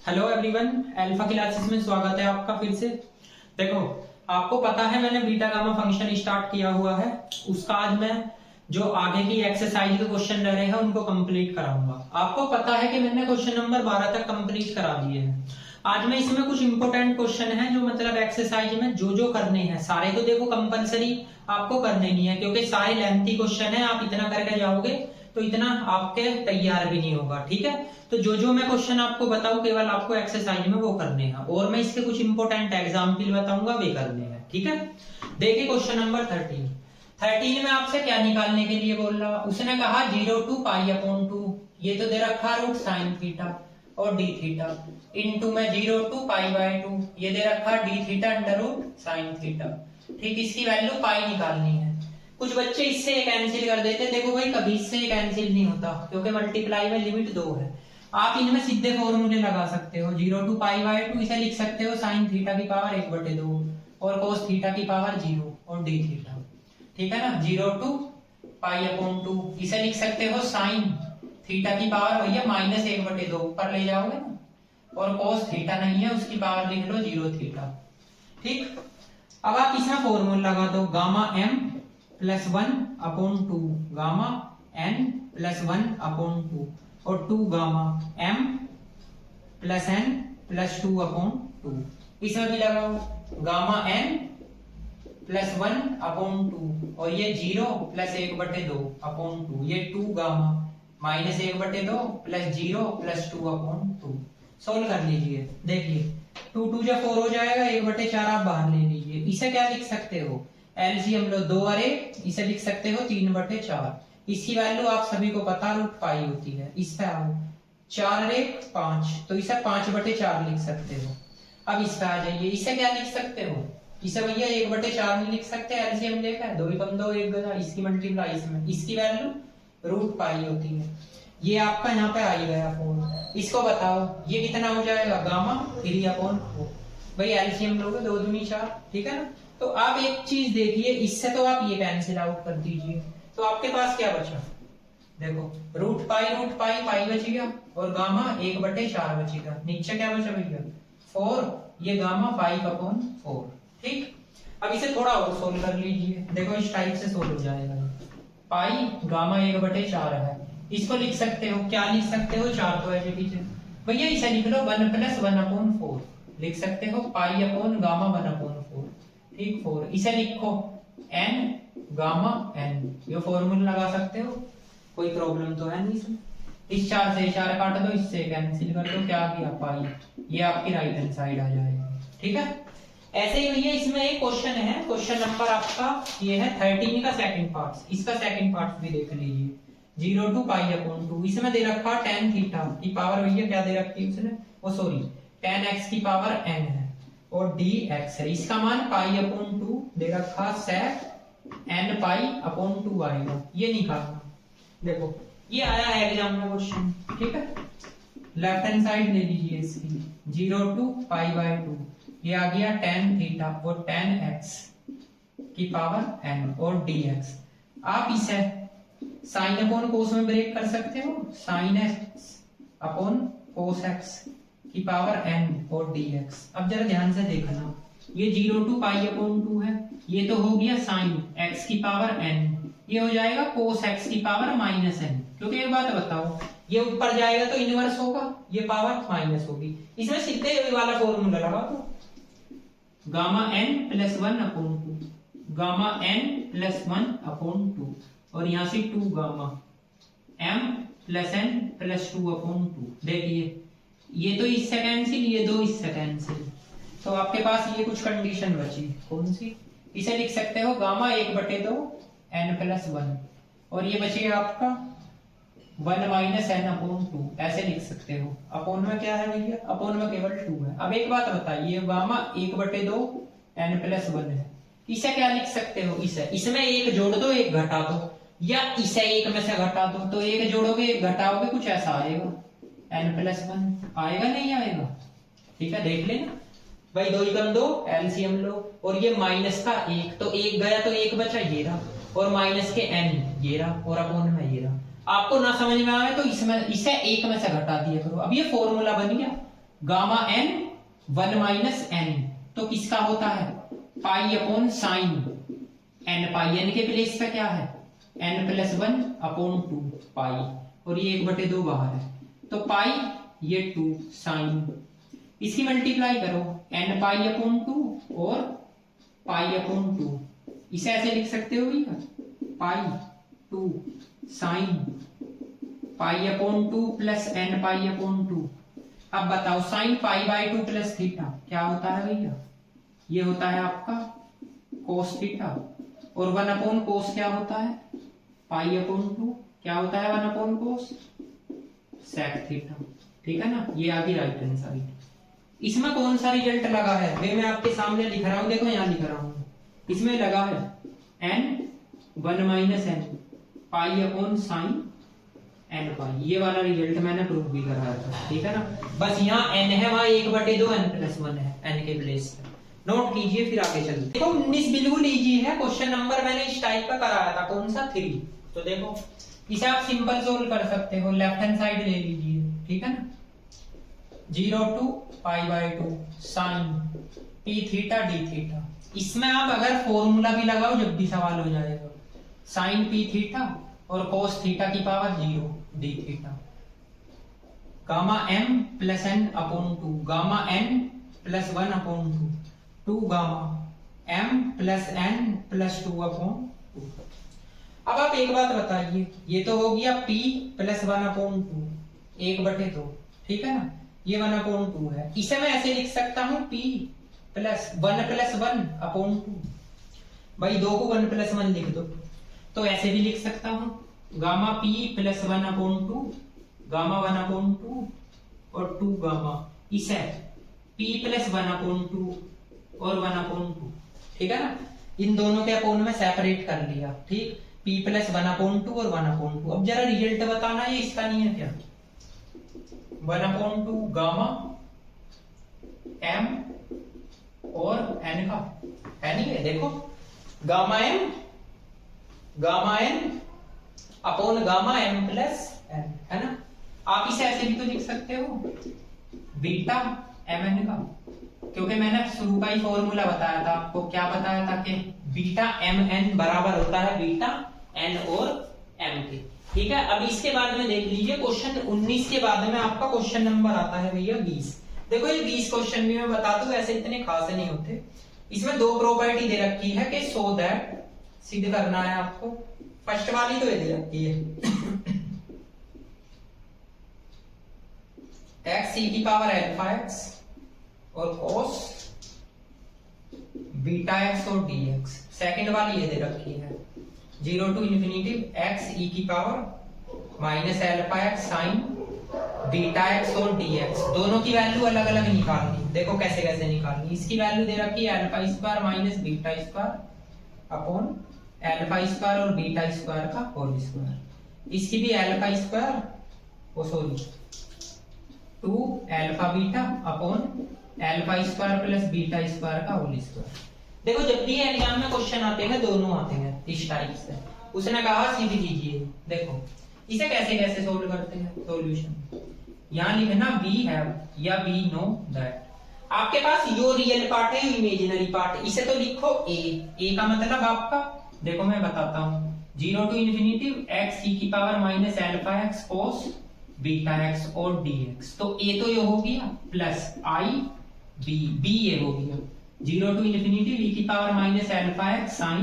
Hello everyone, alpha classes में स्वागत है आपका फिर से। देखो, आपको पता है मैंने बीटा गामा फंक्शन स्टार्ट किया हुआ है। उसका आज मैं जो आगे की एक्सरसाइज के क्वेश्चन रह रहे हैं उनको कंप्लीट कराऊंगा। आपको पता है कि मैंने क्वेश्चन नंबर 12 तक कंप्लीट करा दिए हैं। आज मैं इसमें कुछ इंपॉर्टेंट क्वेश्चन है जो मतलब एक्सरसाइज में जो करने हैं, सारे तो देखो कंपलसरी आपको करने नहीं है, क्योंकि सारे लेंथी क्वेश्चन है। आप इतना करके जाओगे तो इतना आपके तैयार भी नहीं होगा, ठीक है। तो जो मैं क्वेश्चन आपको बताऊं केवल आपको एक्सरसाइज में वो करने हैं, और मैं इसके कुछ इंपॉर्टेंट एग्जाम्पल बताऊंगा वे करने हैं, ठीक है। देखिए क्वेश्चन नंबर 13 में आपसे क्या निकालने के लिए बोल रहा, उसने कहा 0 to π/2, ये तो दे रखा रूट साइन थीटा और डी थीटा, इनटू में 0 to π/2, ये दे रखा D theta under root sine theta. ठीक, इसकी वैल्यू पाई निकालनी है। कुछ बच्चे इससे कैंसिल कर देते, देखो भाई कभी इससे कैंसिल नहीं होता, क्योंकि मल्टीप्लाई में लिमिट 2 है। आप इनमें सीधे फॉर्मूले लगा सकते हो। 0 to π/2 इसे लिख सकते हो साइन थीटा की पावर 1/2 और कोस थीटा की पावर 0 और डी थीटा, ठीक है ना। 0 to π/2 इसे लिख सकते हो साइन थीटा की पावर भैया -1/2 ऊपर ले जाओगे ना, और कोस थीटा नहीं है उसकी पावर लिख लो 0 थीटा। ठीक, अब आप इसमें फॉर्मूला लगा दो, gamma m plus 1/2 gamma n plus 1/2 और 2 gamma m plus n plus 2/2। इसमें भी लगाओ गामा n प्लस 1/2 और ये 0 प्लस 1/2/2, ये 2 गामा -1/2 प्लस 0 प्लस 2/2। सोल्व कर लीजिए, देखिए 2 2 जा 4 हो जाएगा, 1/4 आप बाहर ले लीजिए। इसे क्या लिख सकते हो, एलसीएम लो 2 और 1, इसे लिख सकते हो 3/4। इसकी वैल्यू आप सभी को पता रूट पाई होती है। इस पे आओ, 4 और 1 5, तो इसे 5/4 लिख सकते हो। अब इस पे आ जाइए, इसे क्या लिख सकते हो, इसे भैया 1/4 नहीं लिख सकते, एलसीएम लेकर 2 × 2 1 गया, इसकी मल्टीप्लाई इसमें, इसकी वैल्यू रूट पाई होती है। ये आपका यहाँ पे आ गया फोन, इसको बताओ ये कितना हो जाएगा, गामा 3/4। भाई एलसीएम लोगे 2 दूनी 4, ठीक है ना। तो आप एक चीज देखिए, इससे तो आप ये कैंसिल आउट कर दीजिए, तो आपके पास क्या बचा, देखो रूट पाई बच गया और गामा 1/4 बचेगा। नीचे क्या बचा भैया 4, ये गामा 5/4। ठीक, अब इसे थोड़ा और सोल्व कर लीजिए, देखो इस टाइप से सोल्व हो जाएगा। पाई गामा 1/4 है, इसको लिख सकते हो, क्या लिख सकते हो, 4 तो ऐसे पीछे भैया, इसे लिख लो 1 + 1/4 लिख सकते हो, पाई अपॉन गामा 1/4। ठीक, 4 इसे लिखो n गामा n, ये फॉर्मूला लगा सकते हो, कोई प्रॉब्लम तो है नहीं इसमें। इस 4 से 4 काट दो, इससे कैंसिल कर दो, क्या गया पाई, ये आपकी राइट हैंड साइड आ जाएगी। ठीक है, ऐसे ही भैया इसमें एक क्वेश्चन है, क्वेश्चन नंबर आपका ये है 13 का सेकंड पार्ट, इसका सेकंड पार्ट भी देख लीजिए। 0 to π/2 इसमें दे रखा tan थीटा की पावर भैया क्या दे रखी है उसने, वो सॉरी tan x की पावर n है और dx है, इसका मान π/2 दे रखा sec n π/2 आएगा, ये निकालना। देखो ये आया है एग्जाम में क्वेश्चन, ठीक है। लेफ्ट हैंड साइड ले लीजिए इसकी, 0 to π/2 ये आ गया tan थीटा और tan x की पावर n और dx। आप इसे साइन अपॉन कोस में ब्रेक कर सकते हो, sine x upon cos x की पावर n और dx। अब जरा ध्यान से देखना, ये 0 to π/2 है, ये तो हो गया साइन x की पावर n, ये हो जाएगा कोस x की पावर -n। क्योंकि एक बात बताओ, ये ऊपर जाएगा तो इनवर्स होगा, ये पावर माइनस होगी। इसमें सीधे वाला फॉर्मूला लगा दो, गामा n + 1/2 गामा n + 1/2 और यहाँ से 2 गामा m + n + 2/2। देखिए ये तो इससे कैंसिल, ये 2 इससे कैंसिल, तो आपके पास ये कुछ कंडीशन बची, कौन सी, इसे लिख सकते हो गामा 1/2 n + 1 और ये बचेगा आपका 1 - n/2, ऐसे लिख सकते हो। अपोन में क्या है भैया, अपोन में केवल 2 है। अब एक बात बताइए, गामा 1/2 n + 1 है, इसे क्या लिख सकते हो, इसे इसमें एक जोड़ दो एक घटा दो, या इसे एक में से घटा दो, तो एक जोड़ोगे एक घटाओगे कुछ ऐसा आएगा, n + 1 आएगा नहीं आएगा। ठीक है, देख लेना भाई, 2 × 2 एलसीएम लो, और ये माइनस का 1, तो 1 गया तो 1 बचा, ये रहा, और माइनस के n ये रहा, और अपोन में ये रहा। आपको ना समझ में आए तो इसमें इसे 1 में से घटा दिया करो। अब ये फॉर्मूला बन गया, गामा एन 1 माइनस एन, तो किसका होता है पाई अपॉन साइन एन पाई, एन के प्लेस पे क्या है एन प्लस 1 अपॉन 2 पाई, और ये 1/2 बाहर है, तो पाई ये 2 साइन, इसकी मल्टीप्लाई करो एन पाई अपॉन 2 और पाई अपॉन 2, इसे ऐसे लिख सकते हो भैया pi 2 sine pi upon 2 plus N pi upon 2। अब बताओ sine pi by 2 plus theta क्या होता है भैया, ये होता है आपका कोस थीटा, और 1 अपॉन कोस क्या होता है पाई अपॉन 2, क्या होता है 1 अपॉन कोस सेक थीटा, ठीक है ना, ये आ गई राइट हैंड साइड। इसमें कौन सा रिजल्ट लगा है वे मैं आपके सामने लिख रहा हूं, देखो यहां लिख रहा हूं, इसमें लगा है n 1 minus n pi upon sine n pi, ये वाला रिजल्ट मैंने प्रूव भी कराया था, ठीक है ना, बस यहाँ एन है वहां 1/2 एन प्लस 1 है एन के प्लेस पे, नोट कीजिए फिर आगे चलिए। देखो 19 बिल्कुल इजी है, क्वेश्चन नंबर मैंने इस टाइप का कराया था, कौन सा 3, तो देखो इसे आप सिंपल सोल्व कर सकते हो, लेफ्ट हैंड साइड ले लीजिए, ठीक है ना, 0 to π/2 sine p theta d theta, इसमें आप अगर फॉर्मूला भी लगाओ जब भी सवाल हो जाएगा, साइन p थीटा और cos थीटा की power 0 d theta, gamma m plus n upon 2, gamma n plus 1 upon 2 gamma m plus n plus 2 upon 2। अब आप एक बात बताइए, ये तो हो गया p प्लस 1 अपॉन 2 1/2, ठीक है ना, ये 1 अपॉन 2 है, इसे मैं ऐसे लिख सकता हूं p प्लस 1 अपॉन 2, भाई 2 को 1 प्लस 1 लिख दो, तो ऐसे भी लिख सकता हूं gamma p plus 1 upon 2 gamma 1 upon 2 और 2 गामा, इसे p प्लस 1 अपॉन 2 और 1 अपॉन 2, ठीक है ना, इन दोनों के अपॉन में सेपरेट कर लिया, ठीक, p प्लस 1 अपॉन 2 और 1 अपॉन 2। अब जरा रिजल्ट बताना, ये इसका नहीं है क्या 1 अपॉन 2 गामा m और n का है नहीं है, देखो gamma m gamma n upon gamma m plus n, है ना, आप इसे ऐसे भी तो लिख सकते हो बीटा mn का, क्योंकि मैंने शुरू का ही फॉर्मूला बताया था आपको, क्या बताया था कि बीटा mn बराबर होता है बीटा n और m के, ठीक है। अब इसके बाद में देख लीजिए क्वेश्चन 19 के बाद में आपका क्वेश्चन नंबर आता है भैया 20। देखो ये 20 क्वेश्चन भी मैं बता दूं ऐसे इतने खास नहीं होते, इसमें 2 प्रॉपर्टी दे रखी है कि सो दैट सिद्ध करना है आपको, फर्स्ट वाली तो ये दे रखी है x e की पावर अल्फा x और cos बीटा x और dx, सेकंड वाली ये दे रखी है 0 to इंफिनिटी x e की power minus alpha x sign beta x और dx, दोनों की वैल्यू अलग अलग निकालनी, देखो कैसे कैसे निकालनी, इसकी वैल्यू दे रखी है alpha square minus beta square upon alpha square और बीटा स्क्वायर का होल स्क्वायर, इसकी भी alpha square oh sorry 2 alpha beta upon alpha square plus beta square का होल स्क्वायर। देखो जब भी एग्जाम में क्वेश्चन आते हैं दोनों आते हैं इस टाइप से, उसने कहा सीधी कीजिए, देखो इसे कैसे कैसे सोल्व करते हैं, सॉल्यूशन यहां लिखना वी हैव या वी नो दैट, आपके पास यो रियल पार्ट है यो इमेजिनरी पार्ट है, इसे तो लिखो ए का मतलब आपका, देखो मैं बताता हूं 0 to इंफिनिटी x e की power minus alpha x cos beta x और dx, तो a तो ये हो गया प्लस i b ये हो गया 0 to इंफिनिटी v की power minus alpha x sin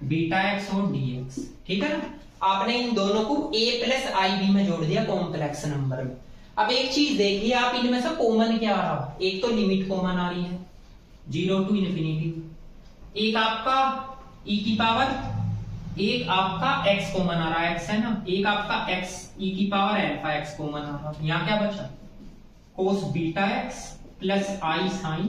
beta x और dx, ठीक है ना, आपने इन दोनों को a प्लस i b में जोड़ दिया कॉम्प्लेक्स नंबर में। अब एक चीज देखिए आप इनमें से कॉमन क्या आ रहा, एक तो लिमिट कॉमन आ रही है 0 to इंफिनिटी, एक आपका e की पावर, एक आपका x कॉमन आ रहा है x है ना, एक आपका x e की पावर अल्फा x कॉमन आ रहा है, यहाँ क्या बचा cos beta x plus i sin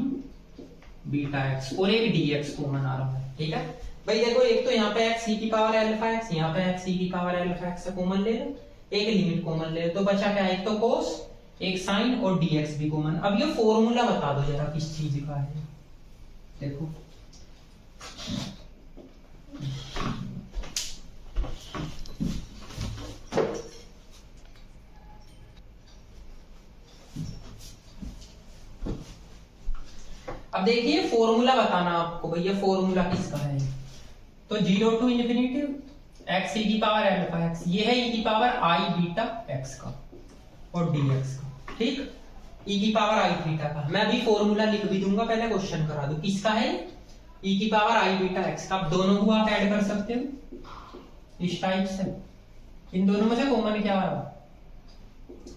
beta x और एक dx कॉमन आ रहा है, ठीक है भाई। देखो एक तो यहाँ पे x e की पावर अल्फा x, यहाँ पे x e की पावर अल्फा x से कॉमन ले लो, एक लिमिट कॉमन ले लो, तो बचा क्या, एक तो cos एक sin और dx भी कॉमन। अब ये फॉर्मूला बता दो जरा किस चीज का है, देखो अब देखिए फॉर्मूला बताना आपको भैया, फॉर्मूला किसका है। तो 0 टू इन्फिनिटी एक्स ई की पावर अल्फा एक्स, ये है ई की पावर आई बीटा एक्स का और डीएक्स का, ठीक। ई की पावर आई थीटा का मैं अभी फॉर्मूला लिख भी दूंगा, पहले क्वेश्चन करा दूं। किसका है? ई की पावर आई बीटा एक्स का। अब दोनों को आप ऐड कर सकते हो इस टाइप से। इन दोनों में से कॉमन क्या आ रहा?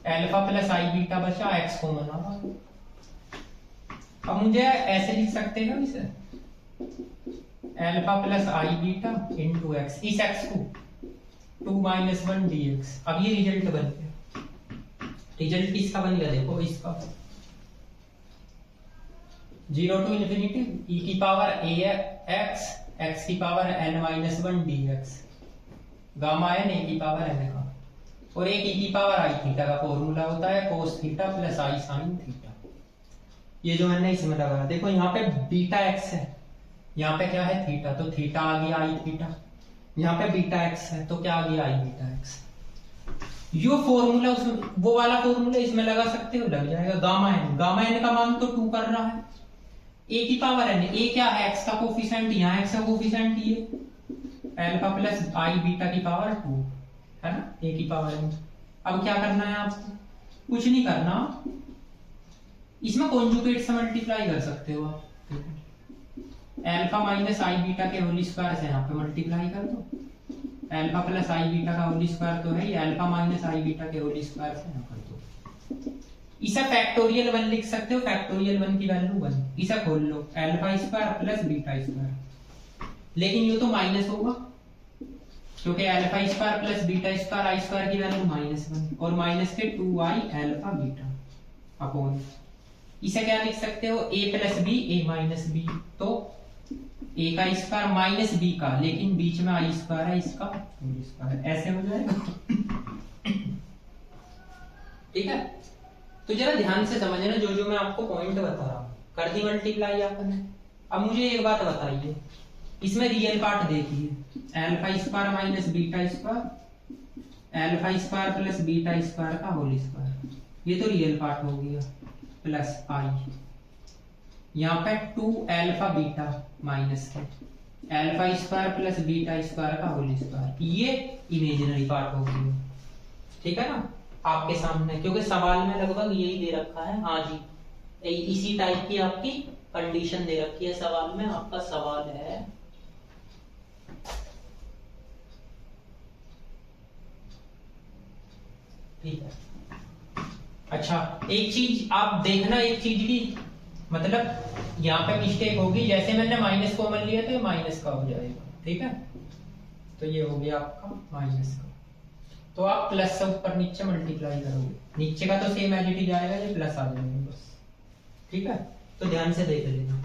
अल्फा प्लस आई बीटा बचा, एक्स कॉमन आ रहा। अब मुझे ऐसे लिख सकते हो इसे, अल्फा प्लस आई बीटा इंटू एक्स, इस एक्स को 2 - 1 dx। अब ये रिजल्ट बन गया। रिजल्ट किसका बन गया देखो, इसका 0 टू इन्फिनिटी ई की पावर ए एक्स एक्स की power n-1 dx, gamma n ए की पावर n का, और एक ई की पावर आई थीटा का फॉर्मूला होता है cos थीटा प्लस आई साइन थीटा। ये जो मैंने इसमें लगाया देखो, यहाँ पे बीटा एक्स है, यहाँ पे क्या है थीटा, तो थीटा आ गया आई थीटा। यहाँ पे बीटा एक्स है तो क्या आ गया आई बीटा एक्स। यो फॉर्मूला उसमें, वो वाला फॉर्मूला इसमें लगा सकते हो, लग जाएगा। गामा एन का मान तो 2 कर रहा है, ए की पावर एन, ए क्या है एक्स का कोफिशिएंट, यहाँ एक्स का कोफिशिएंट ये अल्फा प्लस आई बीटा की पावर 2 है ना, ए की पावर एन। अब क्या करना है आपको? कुछ नहीं करना, इसमें कॉन्जुगेट से मल्टीप्लाई कर सकते हो आप। अल्फा माइनस आई बीटा के होल स्क्वायर से यहाँ पे मल्टीप्लाई कर दो। अल्फा प्लस आई बीटा का होल स्क्वायर तो है ही, अल्फा माइनस आई बीटा के होल स्क्वायर से यहाँ कर दो। इसे फैक्टोरियल 1 लिख सकते हो, फैक्टोरियल 1 की वैल्यू 1। इसे खोल लो, alpha square plus beta square, लेकिन ये तो माइनस होगा क्योंकि alpha square plus beta square i square की वैल्यू -1 और माइनस के 2i अल्फा बीटा अपॉन, इसे क्या लिख सकते हो, a plus B A minus B, तो a का स्क्वायर माइनस b का, लेकिन बीच में आई स्क्वायर है, इसका होल स्क्वायर, ऐसे हो जाएगा। ठीक है, तो जरा ध्यान से समझना जो मैं आपको पॉइंट बता रहा हूं। कर दी मल्टीप्लाई आपने। अब मुझे एक बात बताइए, इसमें रियल पार्ट देखिए, alpha square minus beta square, alpha square plus beta square का होल स्क्वायर, ये तो रियल पार्ट हो गया, प्लस आई, यहाँ पे 2 अल्फा बीटा माइनस है, alpha square plus beta square का होल स्क्वायर, ये इमेजिनरी पार्ट हो गया। ठीक है ना आपके सामने, क्योंकि सवाल में लगभग यही दे रखा है। हाँ जी, इसी टाइप की आपकी कंडीशन दे रखी है सवाल में। आपका सवाल है ठीक है। अच्छा, एक चीज आप देखना, एक चीज की मतलब यहाँ पे मिस्टेक होगी, जैसे मैंने माइनस कॉमन लिया तो ये माइनस का हो जाएगा। ठीक है, तो ये हो गया आपका माइनस का, तो आप प्लस से ऊपर नीचे मल्टीप्लाई करोगे, नीचे का तो सेम एज इट इज आएगा, ये प्लस आ जाएगा बस। ठीक है, तो ध्यान से देख लेना।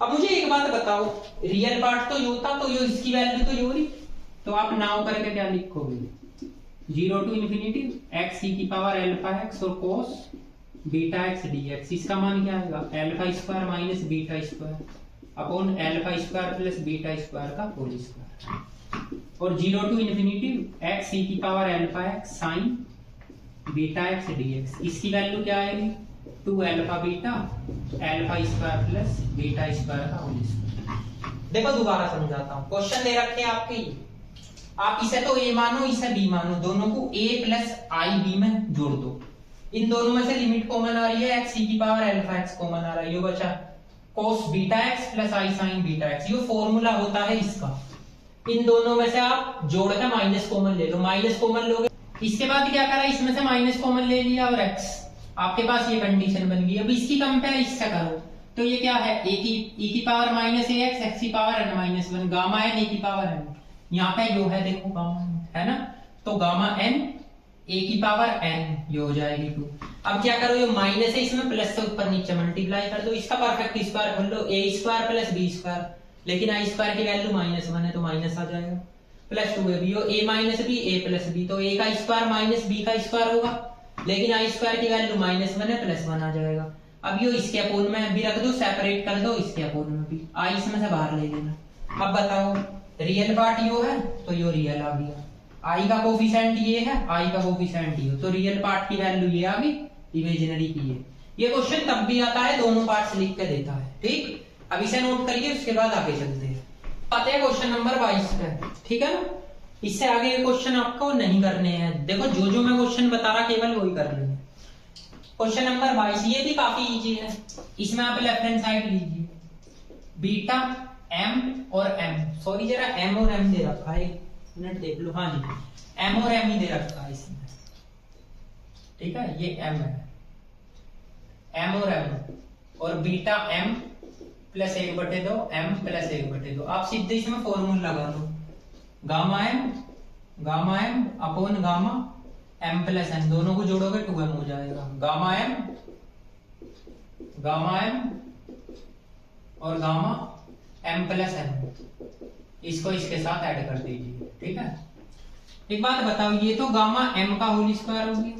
अब मुझे एक बात बताओ, रियल पार्ट तो यू था, तो यो इसकी वैल्यू तो यू रही, तो आप नाउ करके क्या लिखोगे, 0 टू इन्फिनिटी एक्स ई की पावर अल्फा एक्स और कोस बीटा एक्स डीएक्स, इसका मान क्या आएगा, alpha square minus beta square upon alpha square plus beta square का होल स्क्वायर, और 0 टू इन्फिनिटी एक्स ई की power alpha X sine beta X DX, इसकी value क्या आएगी, 2 alpha beta alpha square plus beta square का whole square. देखो दोबारा समझाता हूं, क्वेश्चन दे रखे हैं आपके, आप इसे तो a मानो इसे b मानो, दोनों को a प्लस आई बी में जोड़ दो। इन दोनों में से लिमिट कॉमन आ रही है, एक्स ई की पावर अल्फा एक्स कॉमन आ रहा है, ये बचा cos बीटा एक्स प्लस आई साइन बीटा एक्स, ये फॉर्मूला होता है इसका। इन दोनों में से आप जोड़ के माइनस कॉमन ले लो, माइनस कॉमन लोगे, इसके बाद क्या करा, इसमें से माइनस कॉमन ले लिया और x, आपके पास ये कंडीशन बन गई। अब इसकी कंपेयर इससे करो, तो ये क्या है, e की पावर माइनस ए एक्स, एक्स की पावर n-1, गामा n ए की पावर n, यहाँ पे यो है देखो गामा है ना, तो गामा n a की पावर n ये हो जाएगी 2। अब क्या करो, ये माइनस है, इसमें प्लस से ऊपर नीचे मल्टीप्लाई कर दो, इसका परफेक्ट स्क्वायर खोल लो, a square plus b square, लेकिन आई स्क्वायर की वैल्यू -1 है तो माइनस आ जाएगा, plus 2ab, a minus b a plus b, तो a का स्क्वायर माइनस b का स्क्वायर होगा, लेकिन आई स्क्वायर की वैल्यू -1 है, +1 आ जाएगा। अब यो इसके अपोन में भी रख दो, सेपरेट कर दो इसके अपोन में भी, आई इसमें से बाहर ले लेना। अब बताओ, रियल पार्ट यो है तो यो रियल आ गया, आई का कोफिशिएंट ये है, आई का कोफिशिएंट ये, तो रियल पार्ट की वैल्यू ये आ गई, इमेजिनरी की ये। ये क्वेश्चन तब भी आता है दोनों पार्ट्स लिख के देता है। ठीक, अब इसे नोट करिए, उसके बाद आगे चलते हैं। आते हैं क्वेश्चन नंबर 22 पे। ठीक है ना, इससे आगे क्वेश्चन आपको नहीं करने हैं। देखो जो मैं क्वेश्चन बता रहा केवल वही कर लेंगे। क्वेश्चन नंबर 22 ये भी काफी इजी है। इसमें आप लेफ्ट हैंड साइड लीजिए, बीटा एम और एम, सॉरी जरा एम और एम दे रखा है, एक मिनट देख लो। हाँ जी, एम और एम ही दे रखा है इसमें। ठीक है, ये एम है, एम और एम, और beta m plus 1/2 m plus 1/2। आप सीधे इसमें फॉर्मूला लगा लो, gamma m upon gamma m plus n, दोनों को जोड़ोगे 2m हो जाएगा। गामा एम और गामा एम प्लस एन, इसको इसके साथ ऐड कर दीजिए। ठीक है, एक बात बताओ, ये तो गामा एम का होल स्क्वायर हो गया,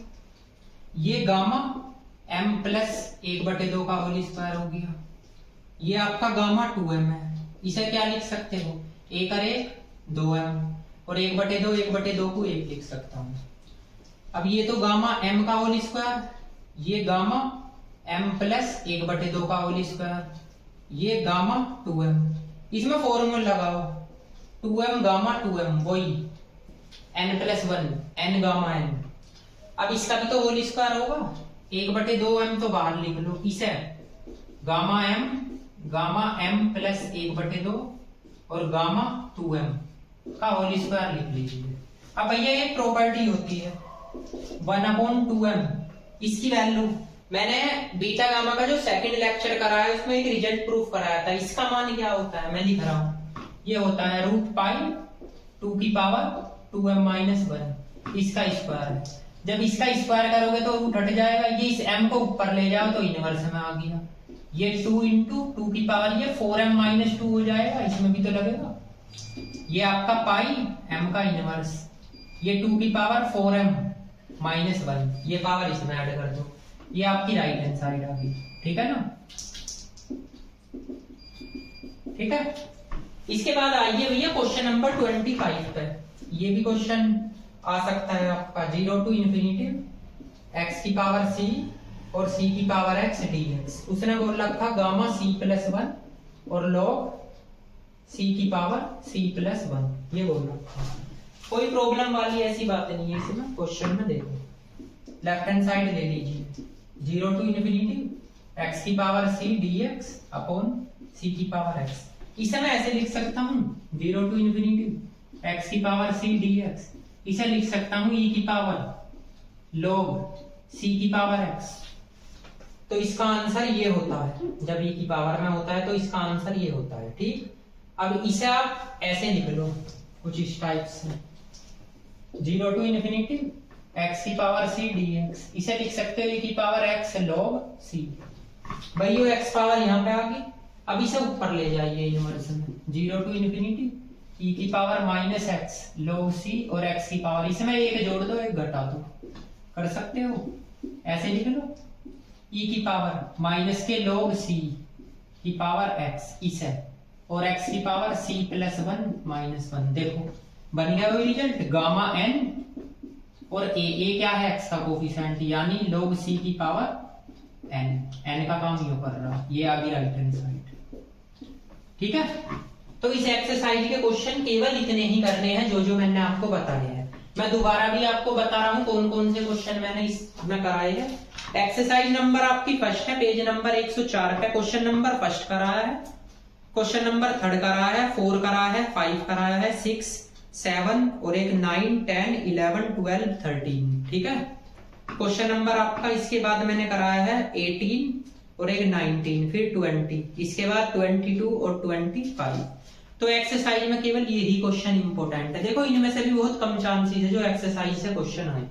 ये गामा एम प्लस 1/2 का होल स्क्वायर हो गया, ये आपका गामा 2m है। इसे क्या लिख सकते हो, 1 और 1 2m, और 1/2 को 1 लिख सकता हूं। अब ये तो गामा m का होल स्क्वायर, ये गामा m प्लस 1/2 का होल स्क्वायर, ये गामा 2m, इसमें फॉर्मूला लगाओ, 2m गामा 2m वही n plus 1 n gamma n। अब इसका भी तो होल स्क्वायर होगा, 1/2m तो बाहर लिख लो, इसे गामा m प्लस 1/2 और गामा 2m का होल स्क्वायर लिख लीजिए। अब भैया एक प्रॉपर्टी होती है 1/2m, इसकी वैल्यू मैंने बीटा गामा का जो सेकंड लेक्चर कराया है उसमें एक रिजल्ट प्रूफ कराया था। इसका मान क्या होता है, मैं लिख रहा हूं, ये होता है √π2 इसका स्क्वायर है। जब इसका स्क्वायर करोगे तो रूट हट जाएगा, ये इस m को ऊपर ले जाओ तो इनवर्स में आ गया, ये 2 × 2 की पावर ये 4m-2 हो जाएगा, इसमें भी तो लगेगा। ये आपका पाई m का इनवर्स, ये 2 की पावर 4m-1, ये पावर इसमें ऐड कर दो, ये आपकी राइट हैंड साइड आ गई। ठीक है ना, ठीक है। इसके बाद आइए भैया क्वेश्चन नंबर 25 पे। ये भी क्वेश्चन आ सकता है आपका 0 to ∞ x की पावर c और c की पावर x dx। उसने बोल रखा गामा c+1 और log c की पावर c+1, ये बोल रखा। कोई प्रॉब्लम वाली ऐसी बात नहीं है इसमें। क्वेश्चन में देखो, लेफ्ट हैंड साइड ले लीजिए, 0 to ∞ x की power c dx upon c की पावर x। इसे मैं ऐसे लिख सकता हूँ 0 to ∞ x की पावर c dx, इसे लिख सकता हूँ e की पावर log c की पावर x। तो इसका आंसर ये होता है, जब e की पावर में होता है तो इसका आंसर ये होता है। ठीक, अब इसे आप ऐसे लिख लो कुछ इस टाइप से, 0 to ∞ x की पावर c dx, इसे लिख सकते हो e की पावर x log c। भाई ये x पावर यहाँ पे आ गई, अब इसे ऊपर ले जाइए इनवर्स में, 0 to ∞ e की पावर -x log c और x की पावर, इसमें एक जोड़ दो एक घटा दो, कर सकते हो, ऐसे लिख लो, e की पावर माइनस के log c की पावर x इसे, और x की पावर c+1-1। देखो बन गया वही रिजल्ट, गामा n और a क्या है x का कोफिशिएंट, यानी log c की पावर n का काम यो कर रहा, ये आ गई राइट हैंड साइड। ठीक है, तो इस एक्सरसाइज के क्वेश्चन केवल इतने ही करने हैं जो मैंने आपको बताए हैं। मैं दोबारा भी आपको बता रहा हूं कौन कौन से क्वेश्चन मैंने इसमें कराए हैं। एक्सरसाइज नंबर आपकी फर्स्ट है, पेज नंबर 104 पे क्वेश्चन नंबर फर्स्ट कराया है, क्वेश्चन नंबर 3 कराया है, 4 कराया है, 5 कराया है, 6, 7 और एक 9, 10, 11, 12, 13। ठीक है, क्वेश्चन नंबर आपका इसके बाद मैंने कराया है 18 और एक 19, फिर 20, इसके बाद 22 और 25। तो एक्सरसाइज में केवल यही क्वेश्चन इंपॉर्टेंट है। देखो इनमें से भी बहुत कम चांसेस है जो एक्सरसाइज से क्वेश्चन आए,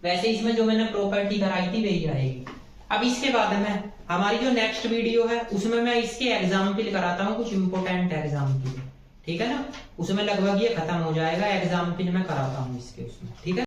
वैसे इसमें जो मैंने प्रॉपर्टी कराई थी वही आएगी। अब इसके बाद में हमारी जो नेक्स्ट वीडियो है उसमें मैं इसके एग्जाम्पल कराता हूँ, कुछ इंपॉर्टेंट एग्जाम्पल। ठीक है ना, उसमें लगभग ये खत्म हो जाएगा, एग्जाम्पल मैं कराता हूँ इसके उसमें। ठीक है।